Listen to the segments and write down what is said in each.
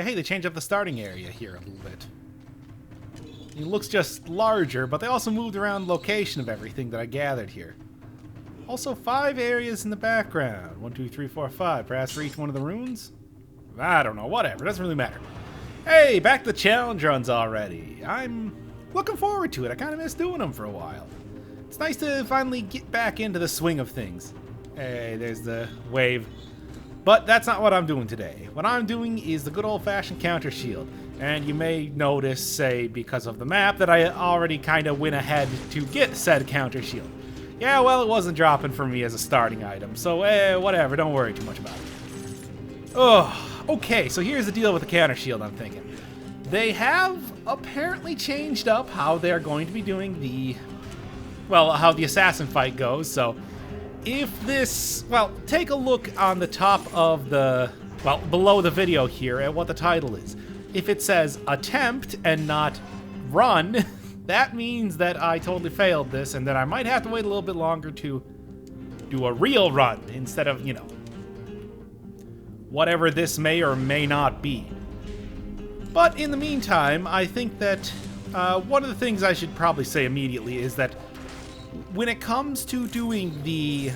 Hey, they changed up the starting area here a little bit. It looks just larger, but they also moved around the location of everything that I gathered here. Also, 5 areas in the background. 1, 2, 3, 4, 5. Perhaps for each one of the runes? I don't know. Whatever. Doesn't really matter. Hey, back to the challenge runs already. I'm looking forward to it. I kind of missed doing them for a while. It's nice to finally get back into the swing of things. Hey, there's the wave. But that's not what I'm doing today. What I'm doing is the good old-fashioned counter shield. And you may notice, say, because of the map, that I already kind of went ahead to get said counter shield. Yeah, well, it wasn't dropping for me as a starting item, so whatever, don't worry too much about it. Oh, okay, so here's the deal with the counter shield, I'm thinking. They have apparently changed up how they're going to be doing the, well, how the assassin fight goes, so if this, well, take a look on the top of the, well, below the video here at what the title is. If it says attempt and not run, that means that I totally failed this and that I might have to wait a little bit longer to do a real run instead of, you know, whatever this may or may not be. But in the meantime, I think that one of the things I should probably say immediately is that when it comes to doing the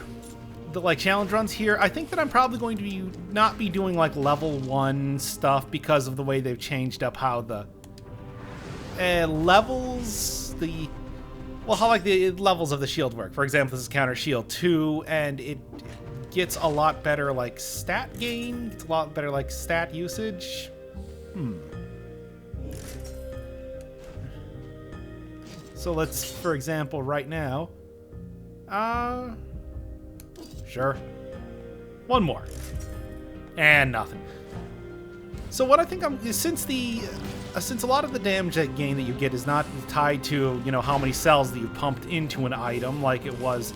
like challenge runs here, I think that I'm probably going to not be doing like level 1 stuff because of the way they've changed up how the levels, how like the levels of the shield work. For example, this is counter shield 2, and it gets a lot better like stat gain, it's a lot better like stat usage. So let's, for example, right now, sure, 1 more, and nothing. So what I think since a lot of the damage gain that you get is not tied to, you know, how many cells that you pumped into an item like it was,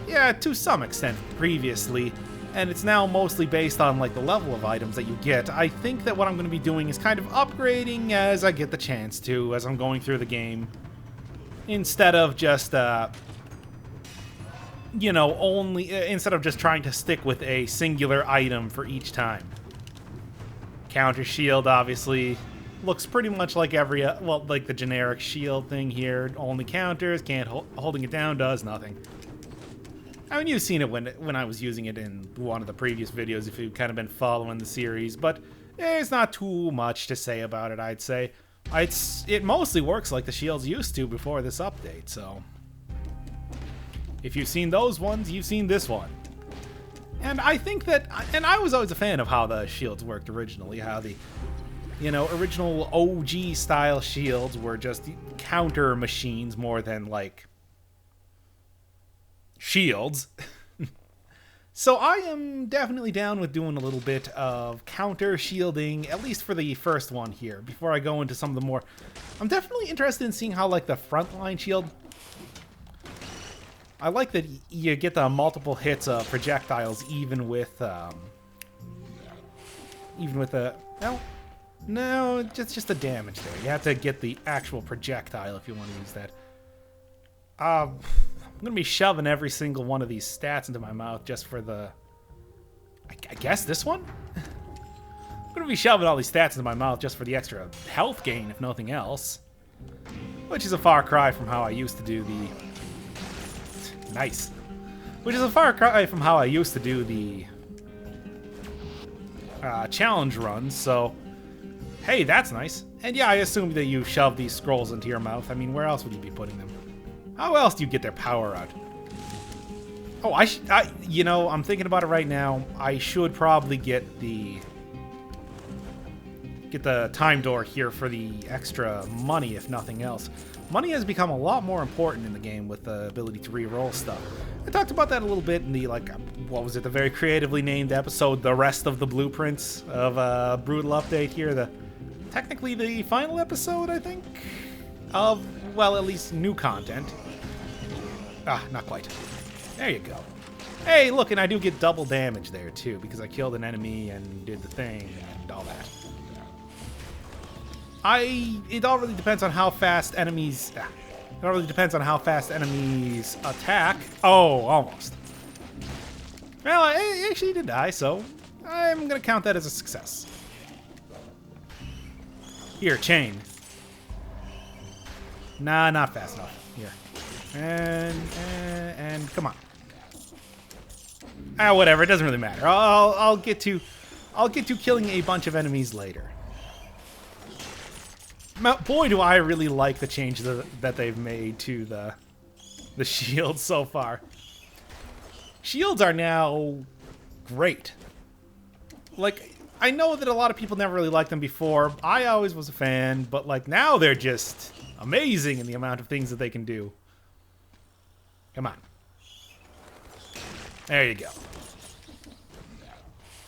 yeah, to some extent previously, and it's now mostly based on like the level of items that you get, I think that what I'm going to be doing is kind of upgrading as I get the chance to, as I'm going through the game, instead of just you know, instead of just trying to stick with a singular item for each time. Counter shield obviously looks pretty much like every well, like the generic shield thing here. Only counters, can't holding it down does nothing. I mean, you've seen it when I was using it in one of the previous videos if you've kind of been following the series, but there's not too much to say about it, I'd say. It mostly works like the shields used to before this update, so if you've seen those ones, you've seen this one. And I think that, and I was always a fan of how the shields worked originally, how the, you know, original OG style shields were just counter machines more than like shields. So I am definitely down with doing a little bit of counter shielding, at least for the first one here, before I go into some of the more. I'm definitely interested in seeing how like the frontline shield. I like that you get the multiple hits of projectiles even with the, no, just the damage there. You have to get the actual projectile if you want to use that. I'm going to be shoving every single one of these stats into my mouth just for the, I guess this one? I'm going to be shoving all these stats into my mouth just for the extra health gain, if nothing else. Which is a far cry from how I used to do the, nice. Which is a far cry from how I used to do the challenge runs, so hey, that's nice. And yeah, I assume that you shove these scrolls into your mouth. I mean, where else would you be putting them? How else do you get their power out? Oh, you know, I'm thinking about it right now. I should probably get the time door here for the extra money, if nothing else. Money has become a lot more important in the game with the ability to re-roll stuff. I talked about that a little bit in the, like, what was it, the very creatively named episode, The Rest of the Blueprints of Brutal Update here. Technically the final episode, I think, of, well, at least new content. Ah, not quite. There you go. Hey, look, and I do get double damage there, too, because I killed an enemy and did the thing and all that. It all really depends on how fast enemies... It all really depends on how fast enemies attack. Oh, almost. Well, I actually did die, so I'm going to count that as a success. Here, chain. Nah, not fast enough. Here. And come on. Ah, whatever. It doesn't really matter. I'll get to killing a bunch of enemies later. Boy, do I really like the changes that they've made to the shields so far. Shields are now great. Like, I know that a lot of people never really liked them before. I always was a fan, but like now they're just amazing in the amount of things that they can do. Come on. There you go.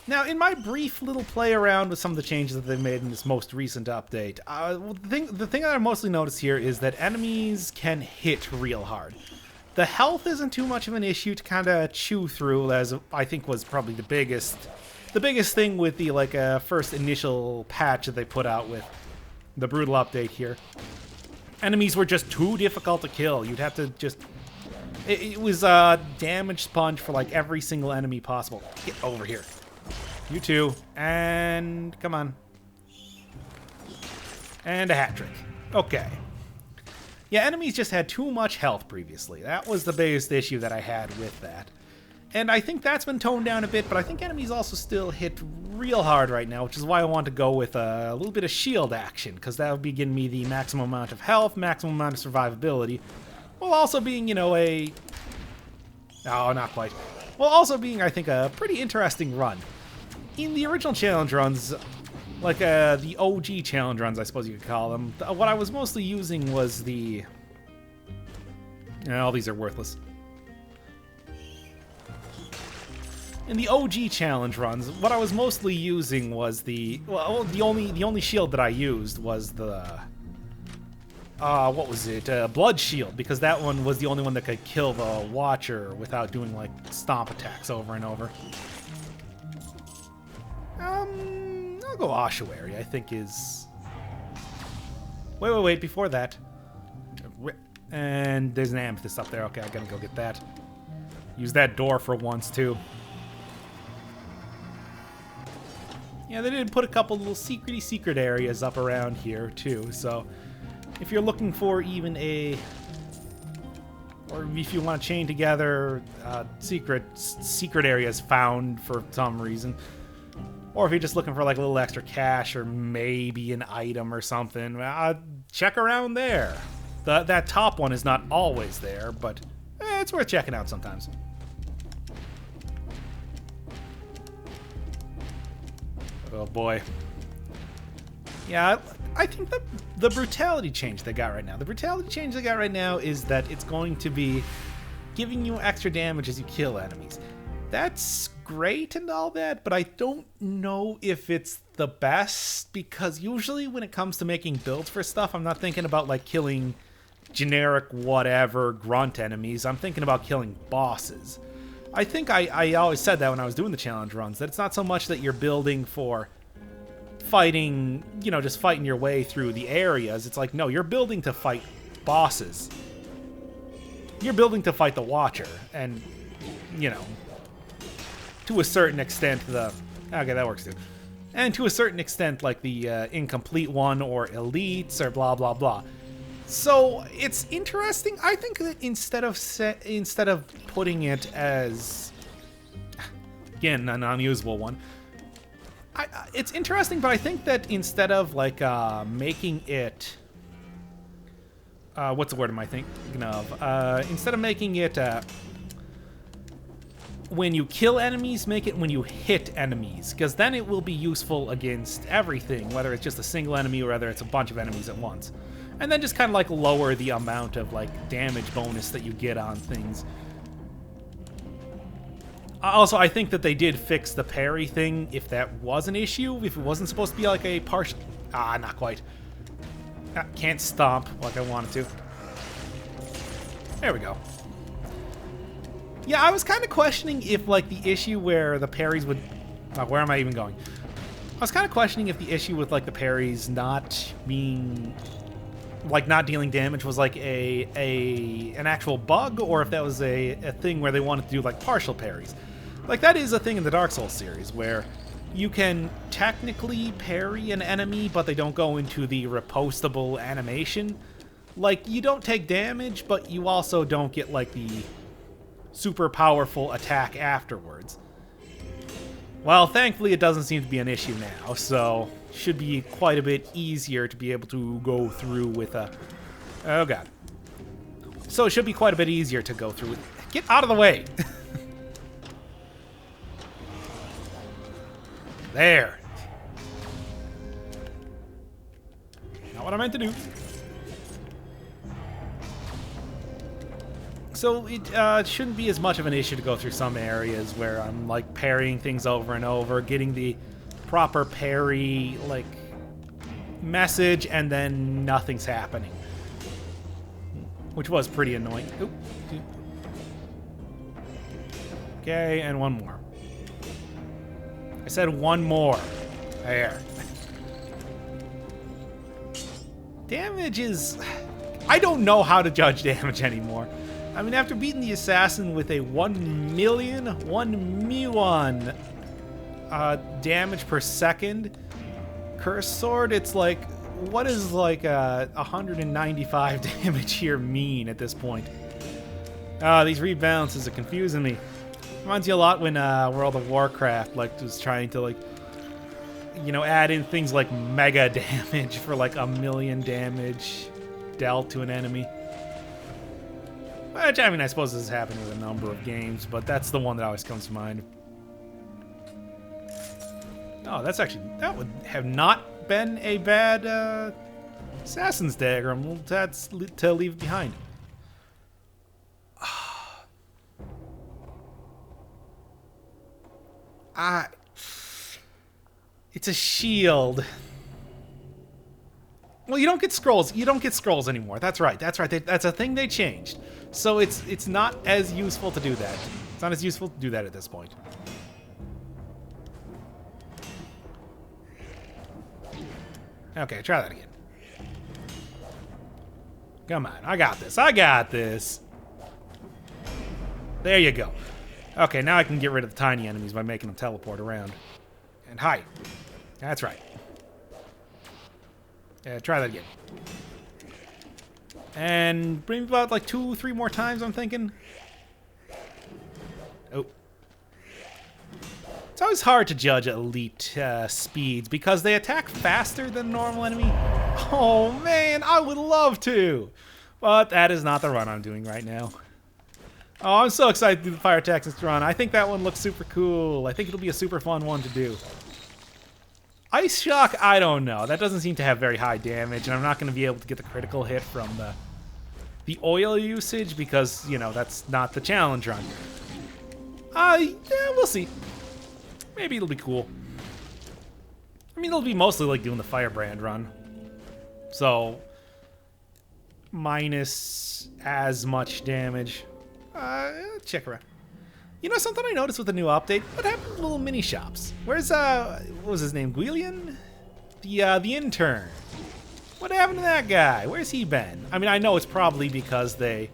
Now, in my brief little play around with some of the changes that they've made in this most recent update, the thing that I mostly noticed here is that enemies can hit real hard. The health isn't too much of an issue to kind of chew through, as I think was probably the biggest thing with the first initial patch that they put out with the brutal update here. Enemies were just too difficult to kill. You'd have to just... It was a damage sponge for like every single enemy possible. Get over here. You too. And come on. And a hat trick. Okay. Yeah, enemies just had too much health previously. That was the biggest issue that I had with that. And I think that's been toned down a bit, but I think enemies also still hit real hard right now, which is why I want to go with a little bit of shield action, because that would be giving me the maximum amount of health, maximum amount of survivability, while also being, you know, a... Oh, not quite. While also being, I think, a pretty interesting run. In the original challenge runs, like the OG challenge runs, I suppose you could call them, what I was mostly using was the... all these are worthless. In the OG challenge runs, what I was mostly using was the... Well, the only shield that I used was the... what was it? Blood Shield, because that one was the only one that could kill the Watcher without doing, like, stomp attacks over and over. I'll go Ossuary, I think is... Wait, before that. And there's an Amethyst up there. Okay, I gotta go get that. Use that door for once, too. Yeah, they did put a couple little secret areas up around here, too, so... If you're looking for even a... Or if you want to chain together secret areas found for some reason... Or if you're just looking for like a little extra cash or maybe an item or something, check around there. That top one is not always there, but it's worth checking out sometimes. Oh boy. Yeah, I think the brutality change they got right now. The brutality change they got right now is that it's going to be giving you extra damage as you kill enemies. That's great and all that, but I don't know if it's the best, because usually when it comes to making builds for stuff, I'm not thinking about like killing generic whatever grunt enemies. I'm thinking about killing bosses. I think I always said that when I was doing the challenge runs, that it's not so much that you're building for fighting, you know, just fighting your way through the areas. It's like, no, you're building to fight bosses. You're building to fight the Watcher, and, you know, to a certain extent, okay, that works too. And to a certain extent, like the incomplete one or elites or blah blah blah. So it's interesting. I think that instead of putting it as, again, a non-usable one, it's interesting. But I think that instead of like making it, what's the word am I thinking of? Instead of making it when you kill enemies, make it when you hit enemies, because then it will be useful against everything, whether it's just a single enemy or whether it's a bunch of enemies at once. And then just kind of like lower the amount of like damage bonus that you get on things. Also, I think that they did fix the parry thing, if that was an issue, if it wasn't supposed to be like a partial... not quite. Can't stomp like I wanted to. There we go. Yeah, I was kind of questioning if, like, the issue where the parries would... where am I even going? I was kind of questioning if the issue with, like, the parries not being... like, not dealing damage was, like, an actual bug, or if that was a thing where they wanted to do, like, partial parries. Like, that is a thing in the Dark Souls series, where you can technically parry an enemy, but they don't go into the repostable animation. Like, you don't take damage, but you also don't get, like, the super powerful attack afterwards. Well, thankfully it doesn't seem to be an issue now, so should be quite a bit easier to be able to go through with a... Oh, God. So it should be quite a bit easier to go through with... Get out of the way! There. Not what I meant to do. So it shouldn't be as much of an issue to go through some areas where I'm like parrying things over and over, getting the proper parry like message, and then nothing's happening, which was pretty annoying. Oop. Okay, and one more. I said one more. There. Damage is... I don't know how to judge damage anymore. I mean, after beating the assassin with a 1 million damage per second curse sword, it's like, what is like 195 damage here mean at this point? These rebalances are confusing me. Reminds you a lot when World of Warcraft like was trying to like, you know, add in things like mega damage for like 1 million damage dealt to an enemy. Which, I mean, I suppose this has happened with a number of games, but that's the one that always comes to mind. Oh, that's actually... That would have not been a bad Assassin's Dagger. That's to leave behind. It's a shield. Well, you don't get scrolls. You don't get scrolls anymore. That's right. That's right. That's a thing they changed. So it's not as useful to do that. It's not as useful to do that at this point. Okay, try that again. Come on. I got this. I got this. There you go. Okay, now I can get rid of the tiny enemies by making them teleport around. And hide. That's right. Yeah, try that again. And bring me about like 2-3 more times, I'm thinking. Oh. It's always hard to judge elite speeds because they attack faster than a normal enemy. Oh man, I would love to. But that is not the run I'm doing right now. Oh, I'm so excited to do the Fire Tactics run. I think that one looks super cool. I think it'll be a super fun one to do. Ice Shock, I don't know. That doesn't seem to have very high damage, and I'm not going to be able to get the critical hit from the oil usage because, you know, that's not the challenge run. Yeah, we'll see. Maybe it'll be cool. I mean, it'll be mostly like doing the Firebrand run. So, minus as much damage. Check around. You know something I noticed with the new update? What happened to the little mini shops? Where's what was his name? Guilian? The intern. What happened to that guy? Where's he been? I mean, I know it's probably because they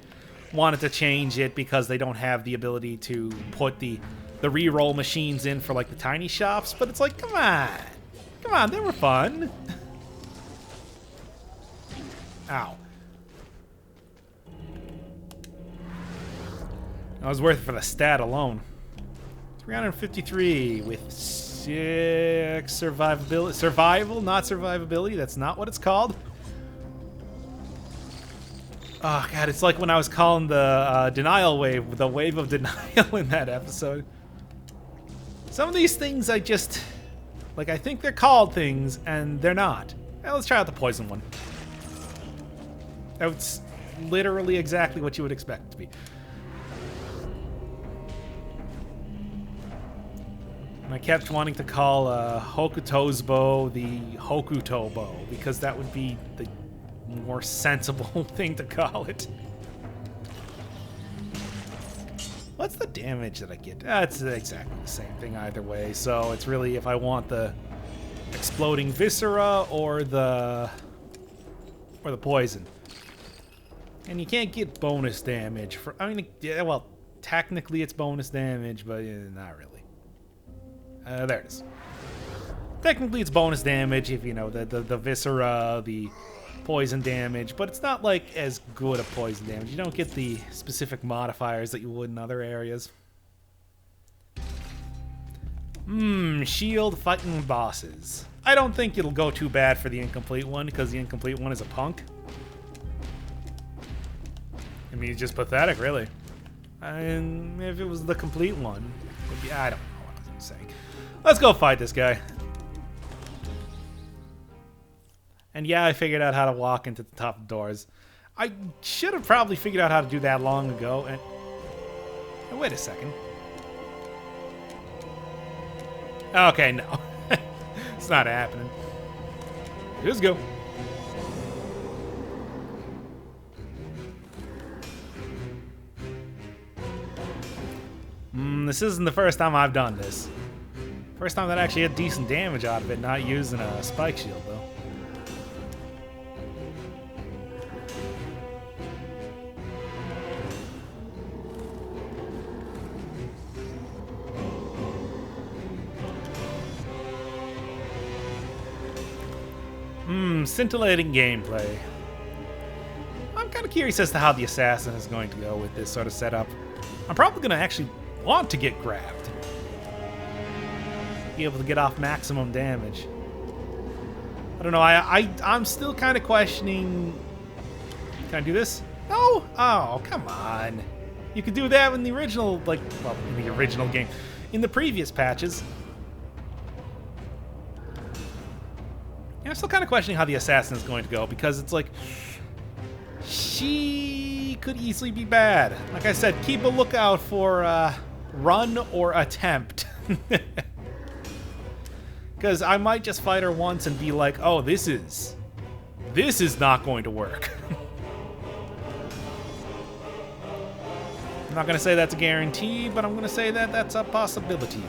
wanted to change it because they don't have the ability to put the re-roll machines in for like the tiny shops, but it's like, come on, they were fun. Ow. I was worth it for the stat alone. 353 with 6 survivability. Survival, not survivability. That's not what it's called. Oh, God, it's like when I was calling the denial wave, the wave of denial in that episode. Some of these things I just... Like, I think they're called things, and they're not. Well, let's try out the poison one. That's literally exactly what you would expect it to be. And I kept wanting to call Hokuto's bow the Hokuto bow, because that would be the more sensible thing to call it. What's the damage that I get? It's exactly the same thing either way, so it's really if I want the exploding viscera or the poison. And you can't get bonus damage for, I mean, yeah, well, technically it's bonus damage, but not really. There it is. Technically, it's bonus damage if, you know, the viscera, the poison damage, but it's not, like, as good a poison damage. You don't get the specific modifiers that you would in other areas. Shield fighting bosses. I don't think it'll go too bad for the incomplete one, because the incomplete one is a punk. I mean, he's just pathetic, really. And if it was the complete one, it'd be, I don't know what I was saying. Let's go fight this guy. And yeah, I figured out how to walk into the top doors. I should have probably figured out how to do that long ago. And wait a second. Okay, no. It's not happening. Let's go. This isn't the first time I've done this. First time that I actually had decent damage out of it, not using a spike shield, though. Scintillating gameplay. I'm kind of curious as to how the assassin is going to go with this sort of setup. I'm probably going to actually want to get grabbed. Be able to get off maximum damage. I don't know, I'm still kind of questioning... Can I do this? No? Oh, come on. You could do that in the original, like, well, in the original game. In the previous patches. Yeah, I'm still kind of questioning how the assassin is going to go, because it's like... She could easily be bad. Like I said, keep a lookout for run or attempt. Because I might just fight her once and be like, oh, this is not going to work. I'm not going to say that's a guarantee, but I'm going to say that that's a possibility.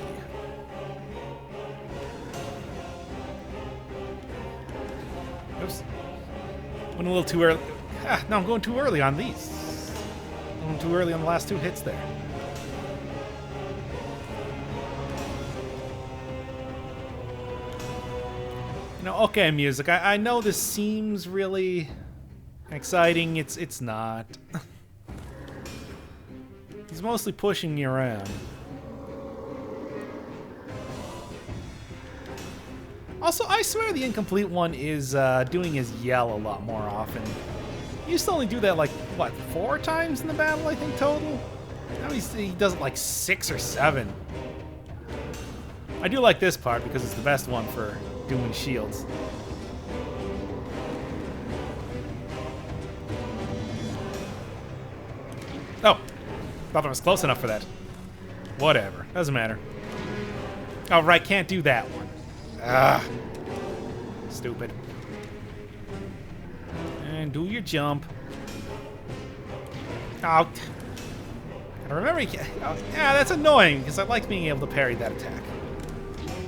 Oops. Went a little too early. No, I'm going too early on these. I'm going too early on the last two hits there. You know, okay, music. I know this seems really exciting. It's not. He's mostly pushing you around. Also, I swear the incomplete one is doing his yell a lot more often. He used to only do that, like, what, 4 times in the battle, I think, total? Now he does it, like, 6 or 7. I do like this part because it's the best one for doing shields. Oh, thought I was close enough for that. Whatever, doesn't matter. Oh, right, can't do that one. Ah, stupid. And do your jump. Oh, gotta remember. Oh, yeah, that's annoying because I like being able to parry that attack.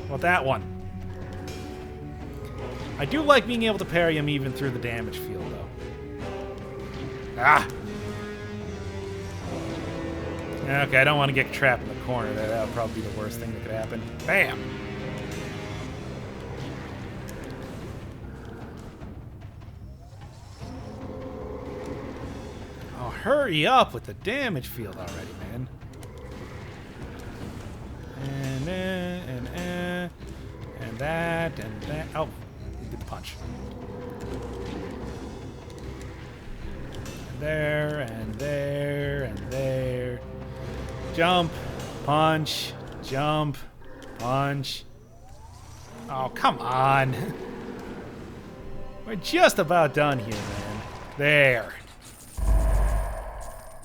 Well, that one. I do like being able to parry him even through the damage field, though. Ah. Okay, I don't want to get trapped in the corner there. That would probably be the worst thing that could happen. Bam. Hurry up with the damage field already, man. And that, and that. Oh, get the punch. And there, and there, and there. Jump, punch, jump, punch. Oh, come on. We're just about done here, man. There.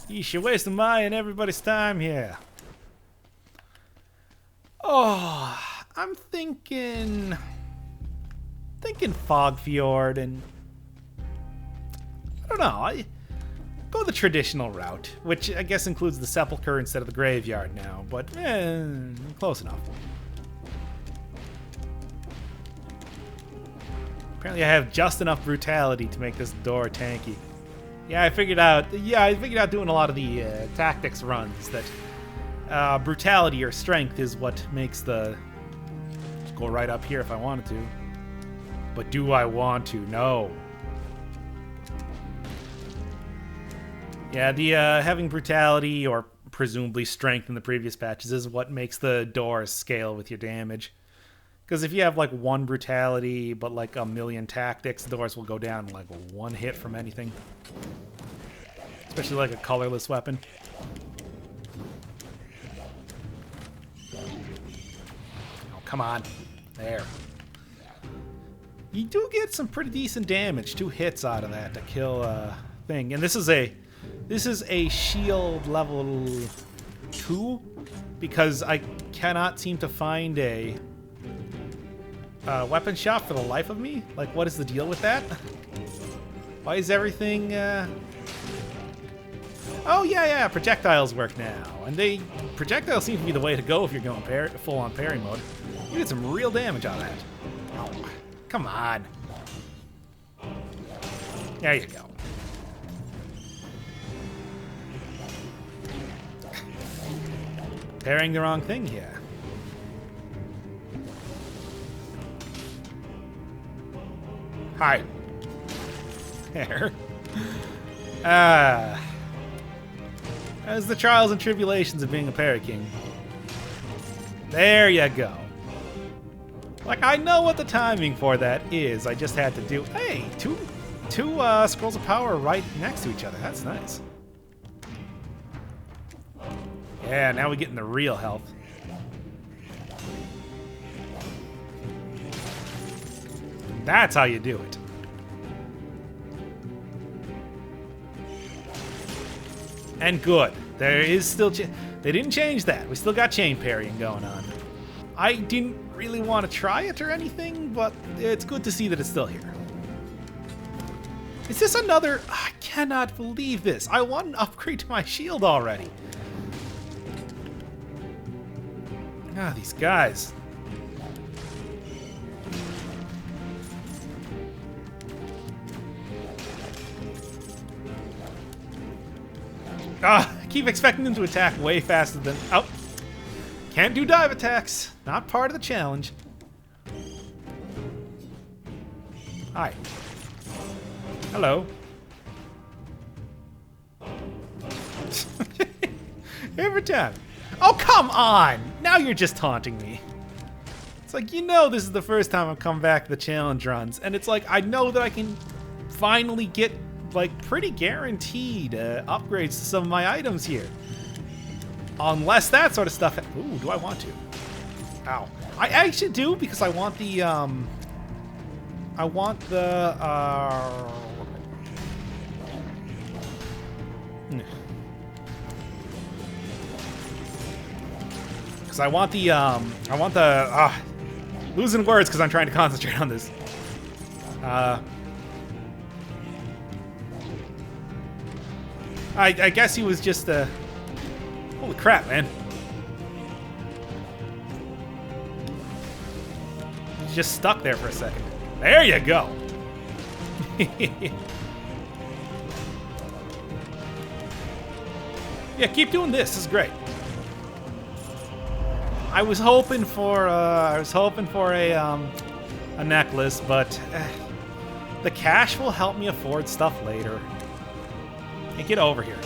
Yeesh, you're wasting my and everybody's time here. Oh, I'm thinking Fog Fjord, and I don't know. I go the traditional route, which I guess includes the sepulcher instead of the graveyard now, but close enough. Apparently, I have just enough brutality to make this door tanky. Yeah, I figured out doing a lot of the tactics runs that brutality or strength is what makes the go right up here if I wanted to. But do I want to? No. Yeah, the having brutality or presumably strength in the previous patches is what makes the doors scale with your damage. Because if you have like 1 brutality but like 1,000,000 tactics, the doors will go down in like 1 hit from anything. Especially like a colorless weapon. Oh, come on. There. You do get some pretty decent damage. 2 hits out of that to kill a thing. And this is a shield level 2 because I cannot seem to find a weapon shop for the life of me. Like, what is the deal with that? Why is everything... Oh, yeah, projectiles work now. And projectiles seem to be the way to go if you're going full-on parry mode. You get some real damage on that. Oh, come on. There you go. Parrying the wrong thing here. Hi. There. As the trials and tribulations of being a Parry King. There you go. Like, I know what the timing for that is. I just had to do... Hey, two scrolls of power right next to each other. That's nice. Yeah, now we're getting the real health. That's how you do it. And good. There is still... They didn't change that. We still got chain parrying going on. I didn't really want to try it or anything, but it's good to see that it's still here. Is this another... I cannot believe this. I want an upgrade to my shield already. Ah, these guys. Ah, I keep expecting them to attack way faster than... Oh. Can't do dive attacks. Not part of the challenge. Hi. Hello. Every time. Oh, come on! Now you're just taunting me. It's like, you know this is the first time I've come back to the challenge runs, and it's like, I know that I can finally get, like, pretty guaranteed upgrades to some of my items here. Unless that sort of stuff... Ooh, do I want to? Ow. I actually do, because I want the, Because I want the, losing words because I'm trying to concentrate on this. I guess he was just, holy crap, man. He's just stuck there for a second. There you go. Yeah, keep doing this. This is great. I was hoping for a necklace, but the cash will help me afford stuff later. Hey, get over here.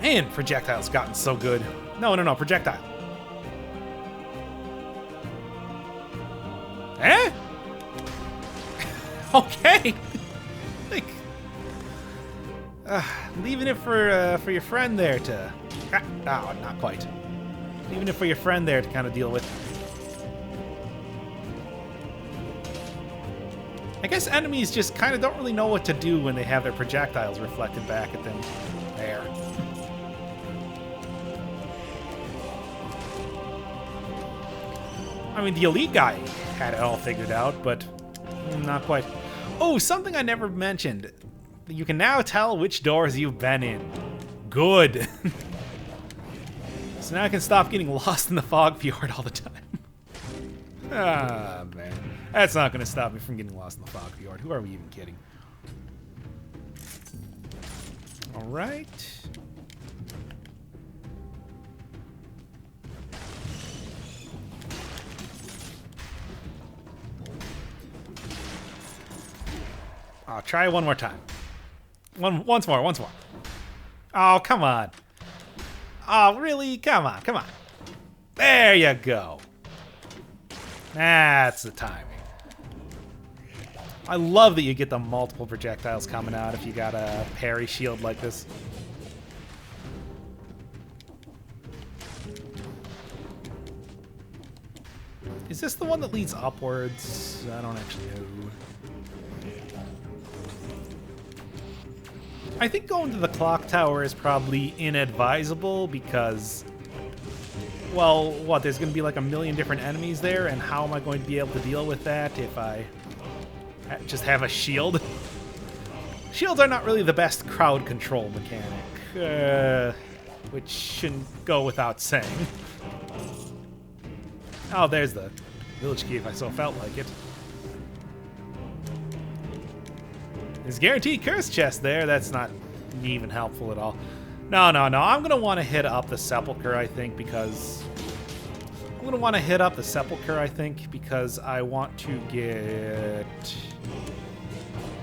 Man, projectile's gotten so good. No, projectile. Eh? Okay. Like, leaving it for your friend there to... No, not quite. Leaving it for your friend there to kind of deal with. I guess enemies just kind of don't really know what to do when they have their projectiles reflected back at them. There. I mean, the elite guy had it all figured out, but not quite. Oh, something I never mentioned. You can now tell which doors you've been in. Good. So now I can stop getting lost in the fog fjord all the time. Ah, man. That's not going to stop me from getting lost in the fog fjord. Who are we even kidding? All right. I'll try one more time. Once more. Oh, come on. Oh, really? Come on. There you go. That's the timing. I love that you get the multiple projectiles coming out if you got a parry shield like this. Is this the one that leads upwards? I don't actually know. I think going to the clock tower is probably inadvisable because, well, what, there's going to be like a million different enemies there, and how am I going to be able to deal with that if I just have a shield? Shields are not really the best crowd control mechanic, which shouldn't go without saying. Oh, there's the village key if I so felt like it. There's guaranteed curse chest there. That's not even helpful at all. No. I'm going to want to hit up the sepulcher, I think, because... I want to get...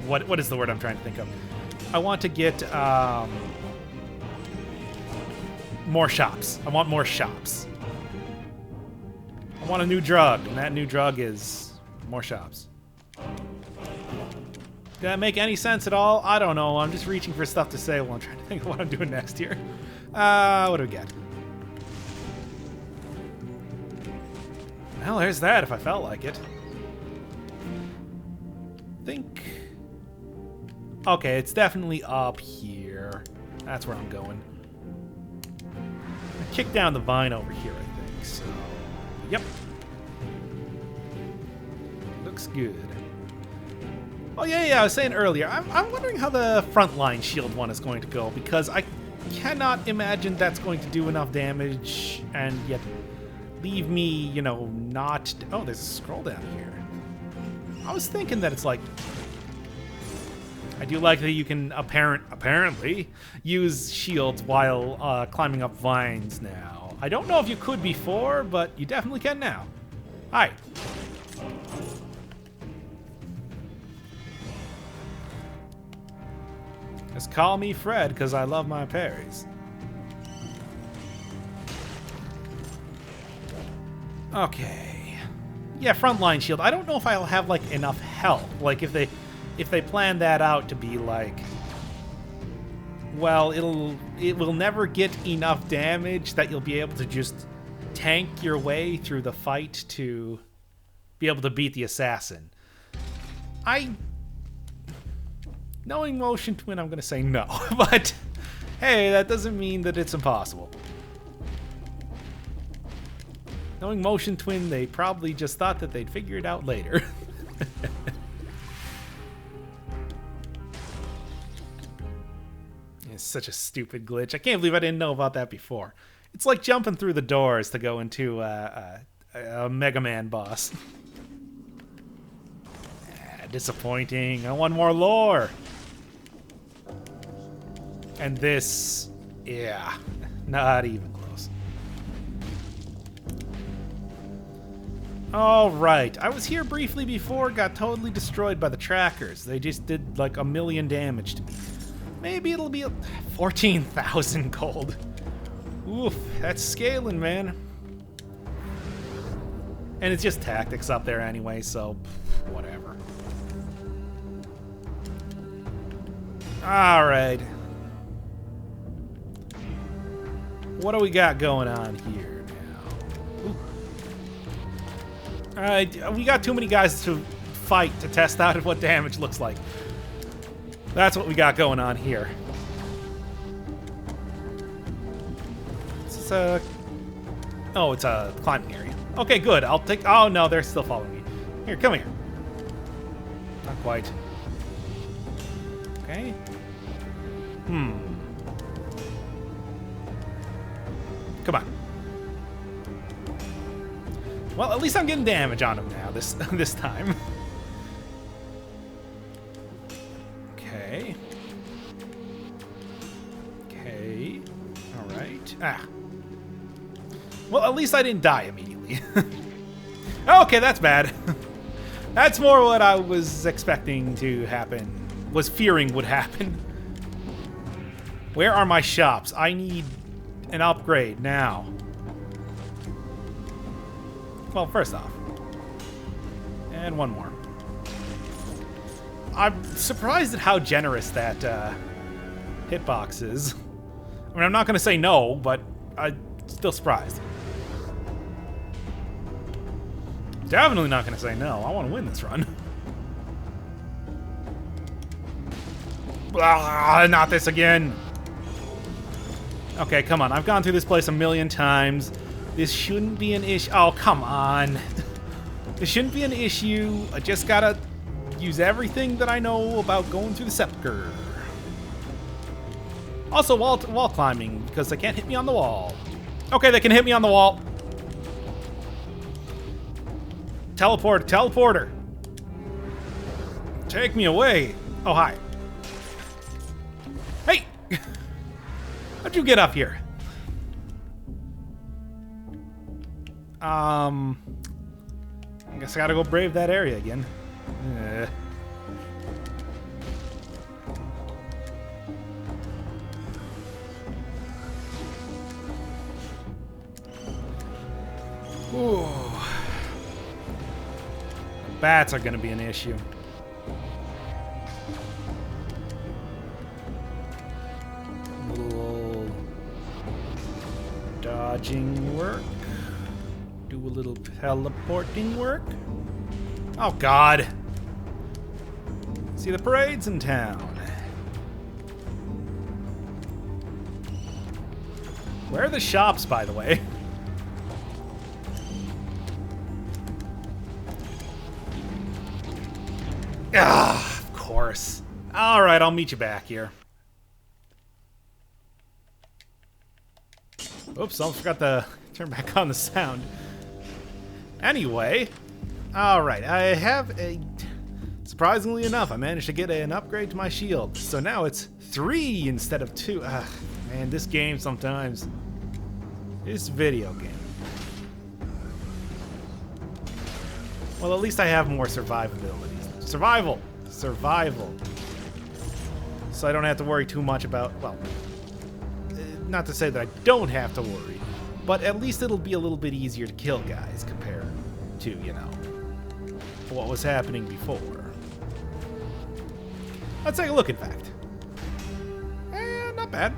What is the word I'm trying to think of? I want to get more shops. I want more shops. I want a new drug, and that new drug is more shops. Did that make any sense at all? I don't know. I'm just reaching for stuff to say while I'm trying to think of what I'm doing next here. What do we get? Well, there's that if I felt like it. Think... Okay, it's definitely up here. That's where I'm going. I kicked down the vine over here, I think, so... Yep. Looks good. Oh, yeah, I was saying earlier, I'm wondering how the frontline shield one is going to go, because I cannot imagine that's going to do enough damage and yet leave me, you know, not... Oh, there's a scroll down here. I was thinking that it's like... I do like that you can apparently use shields while climbing up vines now. I don't know if you could before, but you definitely can now. Hi. Just call me Fred, because I love my parries. Okay. Yeah, frontline shield. I don't know if I'll have, like, enough health. Like, if they plan that out to be like, well, it will never get enough damage that you'll be able to just tank your way through the fight to be able to beat the assassin. Knowing Motion Twin, I'm gonna say no, but hey, that doesn't mean that it's impossible. Knowing Motion Twin, they probably just thought that they'd figure it out later. It's such a stupid glitch. I can't believe I didn't know about that before. It's like jumping through the doors to go into a Mega Man boss. Disappointing. I want more lore. And this, yeah, not even close. All right, I was here briefly before, got totally destroyed by the trackers. They just did like 1,000,000 damage to me. Maybe it'll be 14,000 gold. Oof, that's scaling, man. And it's just tactics up there anyway, so whatever. All right. What do we got going on here now? Ooh. All right, we got too many guys to fight to test out what damage looks like. That's what we got going on here. This is a... Oh, it's a climbing area. Okay, good. I'll take... Oh, no, they're still following me. Here, come here. Not quite. Okay. Come on. Well, at least I'm getting damage on him now, this time. Okay. Okay. All right. Ah. Well, at least I didn't die immediately. Okay, that's bad. That's more what I was expecting to happen was fearing would happen. Where are my shops? I need an upgrade now. Well, first off. And one more. I'm surprised at how generous that hitbox is. I mean, I'm not going to say no, but I'm still surprised. Definitely not going to say no. I want to win this run. Not this again. Okay, come on. I've gone through this place a million times. This shouldn't be an issue. Oh, come on. This shouldn't be an issue. I just gotta use everything that I know about going through the sepulcher. Also, wall climbing, because they can't hit me on the wall. Okay, they can hit me on the wall. Teleporter. Take me away. Oh, hi. Hey! How'd you get up here? I guess I gotta go brave that area again. Ooh. Bats are gonna be an issue. Little dodging work. Do a little teleporting work. Oh, God. See the parades in town. Where are the shops, by the way? Ah, of course. All right, I'll meet you back here. Oops, almost forgot to turn back on the sound. Anyway, all right, I have a... Surprisingly enough, I managed to get an upgrade to my shield. So now it's 3 instead of 2. Man, this game sometimes... This video game. Well, at least I have more survivability. Survival! So I don't have to worry too much about... Well, not to say that I don't have to worry, but at least it'll be a little bit easier to kill guys compared to, you know, what was happening before. Let's take a look, in fact. Not bad.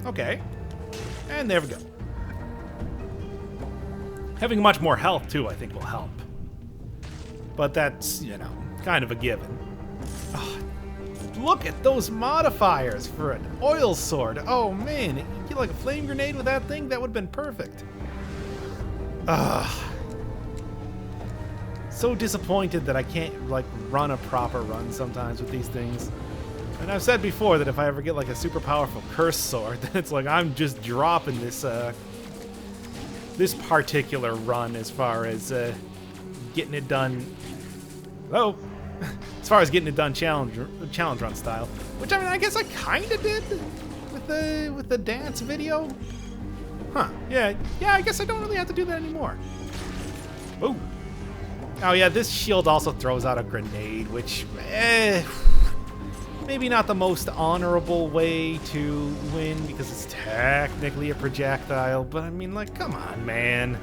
Okay. And there we go. Having much more health, too, I think will help. But that's, you know, kind of a given. Oh, look at those modifiers for an oil sword. Oh, man. You get like a flame grenade with that thing? That would have been perfect. So disappointed that I can't, like, run a proper run sometimes with these things. And I've said before that if I ever get, like, a super powerful curse sword, then it's like I'm just dropping this, this particular run as far as, getting it done... Hello? As far as getting it done challenge run style. Which, I mean, I guess I kind of did with the dance video. Huh. Yeah, I guess I don't really have to do that anymore. Ooh. Oh yeah, this shield also throws out a grenade, which, maybe not the most honorable way to win because it's technically a projectile, but I mean, like, come on, man.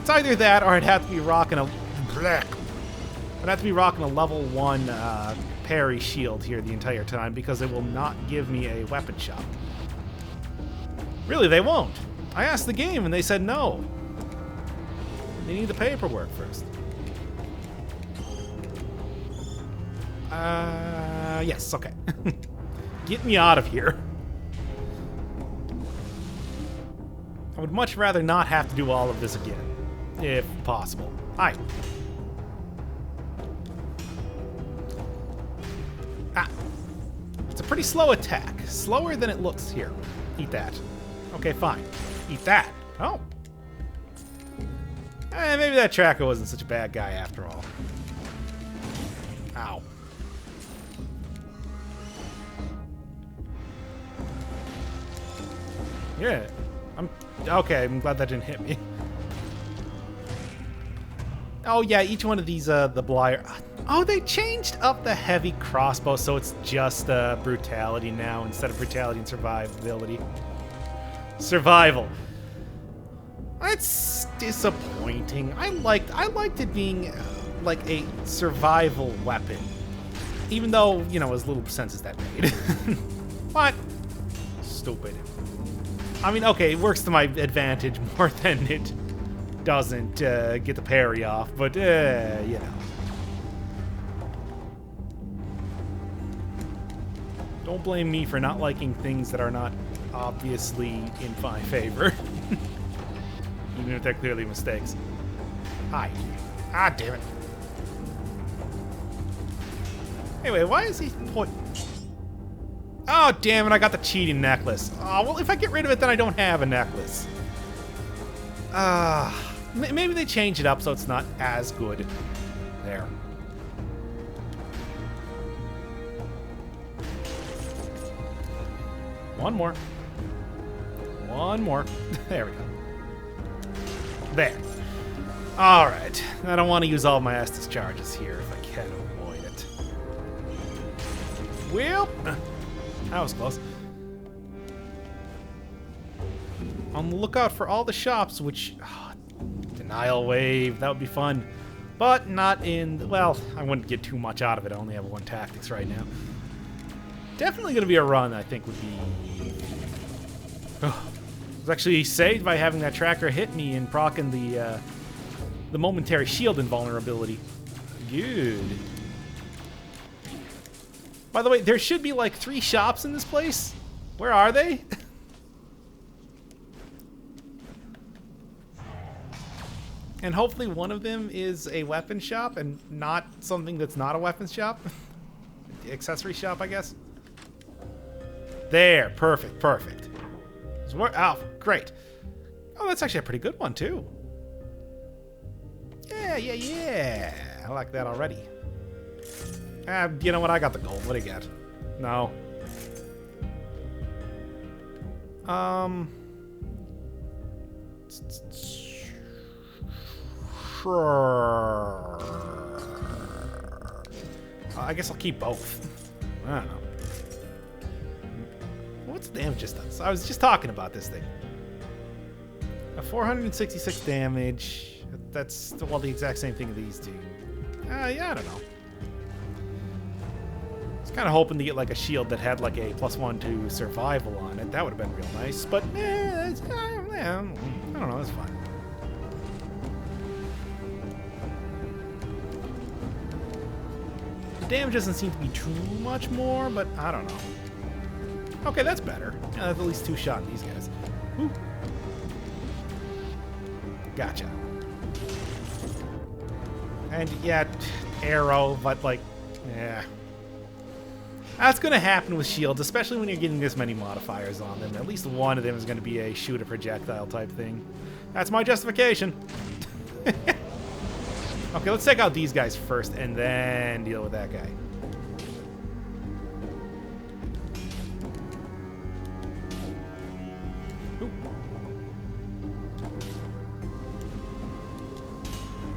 It's either that or I'd have to be rocking a level 1 Parry Shield here the entire time because it will not give me a weapon shop. Really, they won't. I asked the game and they said no. They need the paperwork first. Yes, okay. Get me out of here. I would much rather not have to do all of this again, if possible. Hi. It's a pretty slow attack. Slower than it looks here. Eat that. Okay, fine. Eat that. Oh. Maybe that tracker wasn't such a bad guy after all. Ow. Yeah. I'm glad that didn't hit me. Oh yeah, each one of these, the Blyer. Oh, they changed up the heavy crossbow, so it's just brutality now instead of brutality and survivability. Survival. That's disappointing. I liked it being like a survival weapon, even though, you know, as little sense as that made. But stupid. I mean, okay, it works to my advantage more than it doesn't get the parry off, but you know. Don't blame me for not liking things that are not obviously in my favor. Even if they're clearly mistakes. Hi. Ah, damn it. Anyway, why is he put... Oh, damn it, I got the cheating necklace. Oh, well, if I get rid of it, then I don't have a necklace. Maybe they change it up so it's not as good. There. One more. One more. There we go. There. Alright. I don't want to use all my Estus charges here if I can avoid it. Well, that was close. On the lookout for all the shops, which... Oh, denial wave, that would be fun. But not in... Well, I wouldn't get too much out of it. I only have one tactics right now. Definitely going to be a run, I think, would be... Oh, I was actually saved by having that tracker hit me and proccing the momentary shield invulnerability. Good. By the way, there should be like 3 shops in this place. Where are they? And hopefully one of them is a weapon shop and not something that's not a weapons shop. Accessory shop, I guess. There, perfect, perfect. Oh, great. Oh, that's actually a pretty good one, too. Yeah. I like that already. You know what? I got the gold. What do you got? No. Sure. I guess I'll keep both. I don't know. What's the damage distance? I was just talking about this thing. A 466 damage. That's, well, the exact same thing these do. Yeah, I don't know. I was kind of hoping to get like a shield that had like a +1 to survival on it. That would have been real nice. But, I don't know. It's fine. The damage doesn't seem to be too much more, but I don't know. Okay, that's better. Yeah, that's at least 2 shot these guys. Woo. Gotcha. And yeah, arrow, but like, yeah. That's gonna happen with shields, especially when you're getting this many modifiers on them. At least one of them is gonna be a shoot a projectile type thing. That's my justification. Okay, let's take out these guys first and then deal with that guy.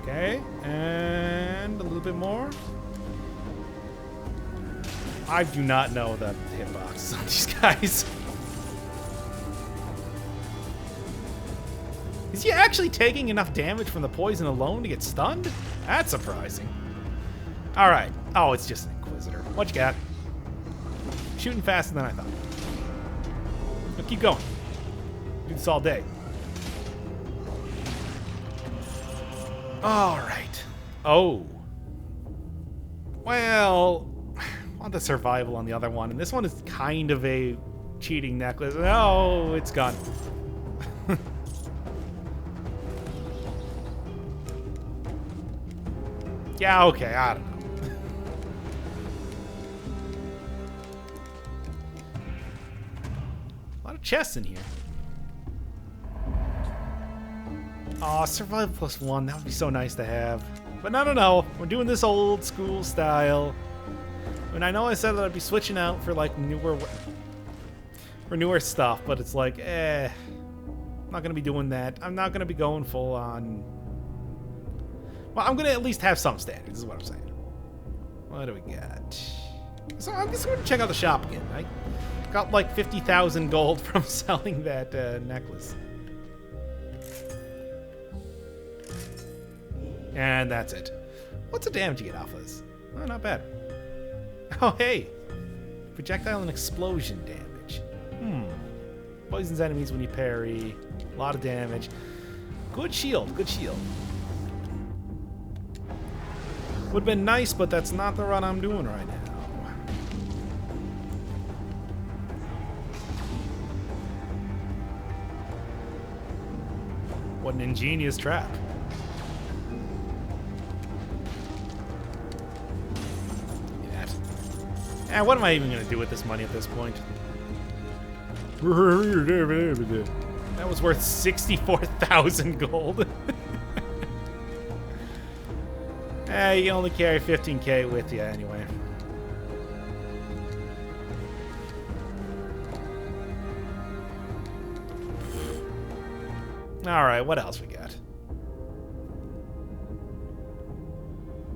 Okay, and a little bit more. I do not know the hitboxes on these guys. Is he actually taking enough damage from the poison alone to get stunned? That's surprising. Alright. Oh, it's just an Inquisitor. What you got? Shooting faster than I thought. But keep going. Do this all day. Alright. Oh. Well, I want the survival on the other one, and this one is kind of a cheating necklace. Oh, it's gone. Yeah, okay, I don't know. A lot of chests in here. Aw, survival +1, that would be so nice to have. But no, we're doing this old school style. And I know I said that I'd be switching out for like newer stuff, but it's like, I'm not gonna be doing that. I'm not gonna be going full on Well, I'm gonna at least have some standards, is what I'm saying. What do we got? So I'm just gonna check out the shop again. I got like 50,000 gold from selling that necklace. And that's it. What's the damage you get off of this? Oh, not bad. Oh, hey. Projectile and explosion damage. Poisons enemies when you parry. A lot of damage. Good shield, good shield. Would've been nice, but that's not the run I'm doing right now. What an ingenious trap. And what am I even going to do with this money at this point? That was worth 64,000 gold. You can only carry 15k with you anyway. Alright, what else we got?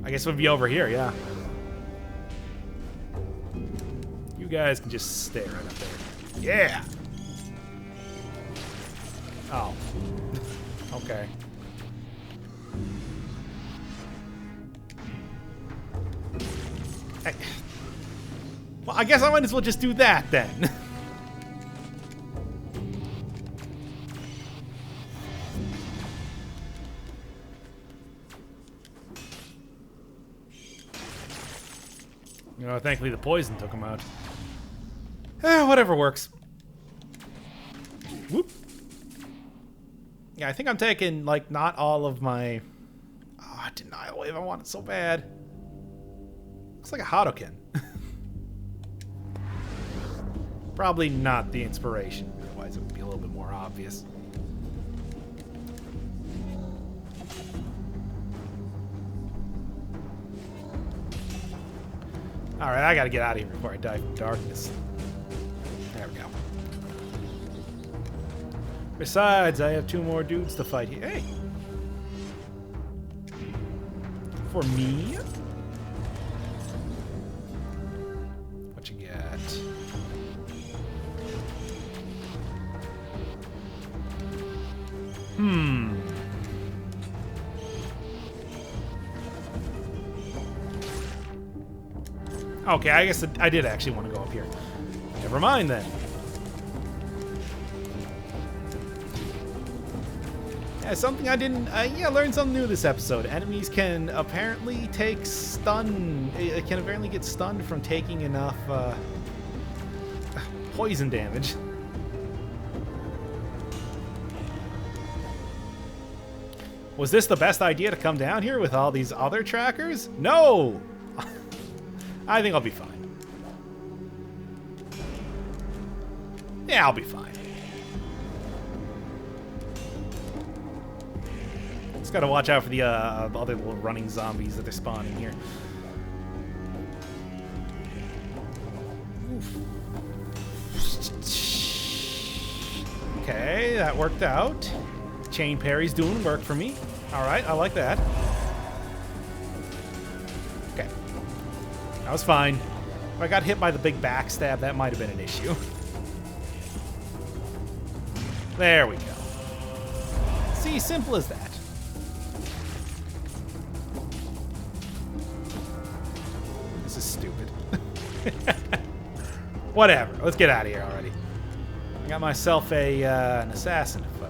I guess we'll be over here, yeah. You guys can just stay right up there. Yeah! Oh. Okay. Well, I guess I might as well just do that then. You know, thankfully the poison took him out. Whatever works. Whoop. Yeah, I think I'm taking, like, not all of my... Oh, denial wave. I want it so bad. Looks like a Hadoken. Probably not the inspiration. Otherwise, it would be a little bit more obvious. Alright, I gotta get out of here before I die from darkness. There we go. Besides, I have 2 more dudes to fight here. Hey! For me? What you got? Okay, I guess I did actually want to go up here. Never mind then. Yeah, something I didn't... yeah, learned something new this episode. Enemies can apparently take stun... It can apparently get stunned from taking enough poison damage. Was this the best idea to come down here with all these other trackers? No! I think I'll be fine. Yeah, I'll be fine. Just gotta watch out for the other little running zombies that are spawning here. Oof. Okay, that worked out. Chain parry's doing work for me. Alright, I like that. Okay. That was fine. If I got hit by the big backstab, that might have been an issue. There we go. See, simple as that. This is stupid. Whatever. Let's get out of here already. I got myself an assassin to fight.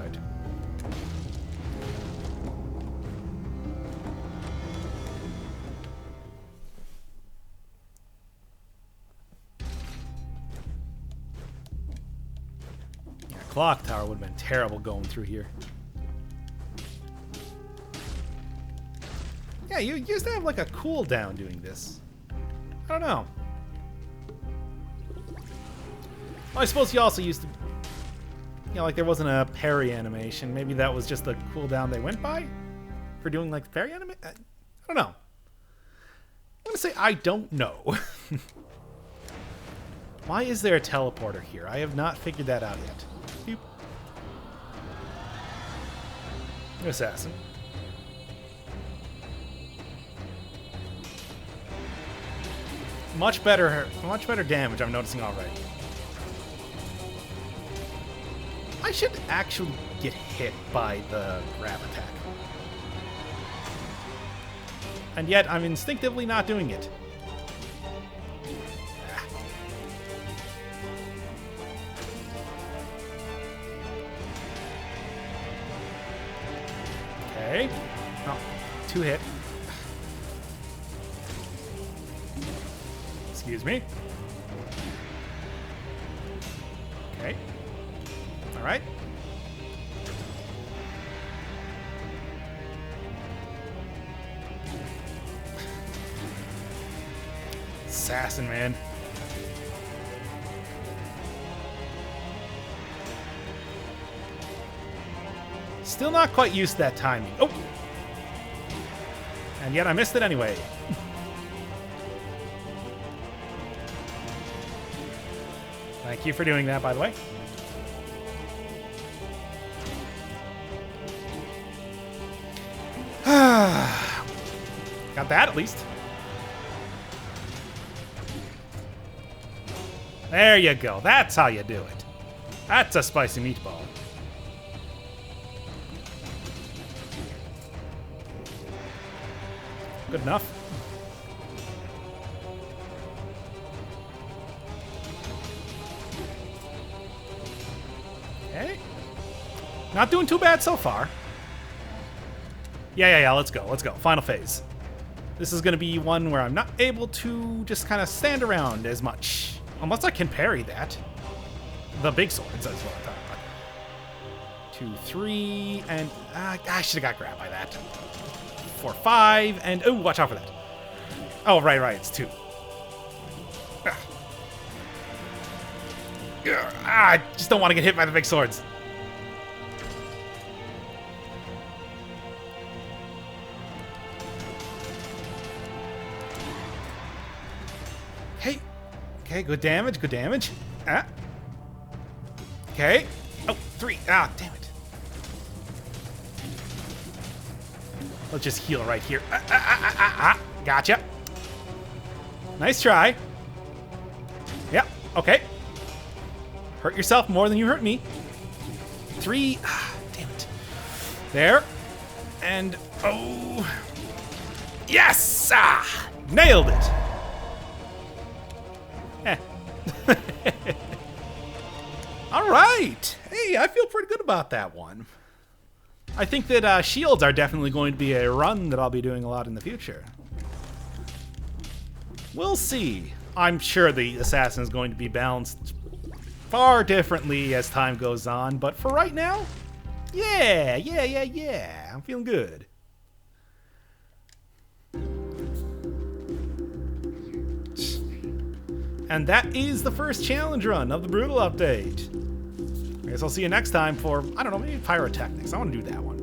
Clock tower would have been terrible going through here. Yeah, you used to have like a cooldown doing this. I don't know. Well, I suppose you also used to... You know, like there wasn't a parry animation. Maybe that was just the cooldown they went by? For doing like the parry animation? I don't know. I'm gonna say I don't know. Why is there a teleporter here? I have not figured that out yet. Boop. Assassin. Much better damage I'm noticing already. I should actually get hit by the grab attack. And yet I'm instinctively not doing it. Okay. Oh, 2 hit. Excuse me. Okay. All right. Assassin, man. Still not quite used to that timing. Oh! And yet I missed it anyway. Thank you for doing that, by the way. Got that, at least. There you go. That's how you do it. That's a spicy meatball. Good enough. Okay. Not doing too bad so far. Yeah. Let's go. Let's go. Final phase. This is going to be one where I'm not able to just kind of stand around as much. Unless I can parry that. The big swords, that's what I'm talking about. 2, 3, and I should have got grabbed by that. 4, 5, and oh, watch out for that. Oh, right, it's 2. I just don't want to get hit by the big swords. Okay, good damage, good damage. Okay. Oh, 3. Ah, damn it. Let's just heal right here. Gotcha. Nice try. Yep, okay. Hurt yourself more than you hurt me. 3. Damn it. There. And, oh. Yes! Nailed it. All right. Hey, I feel pretty good about that one. I think that shields are definitely going to be a run that I'll be doing a lot in the future. We'll see. I'm sure the assassin is going to be balanced far differently as time goes on, but for right now, yeah. I'm feeling good. And that is the first challenge run of the Brutal update. I guess I'll see you next time for, I don't know, maybe pyrotechnics. I want to do that one.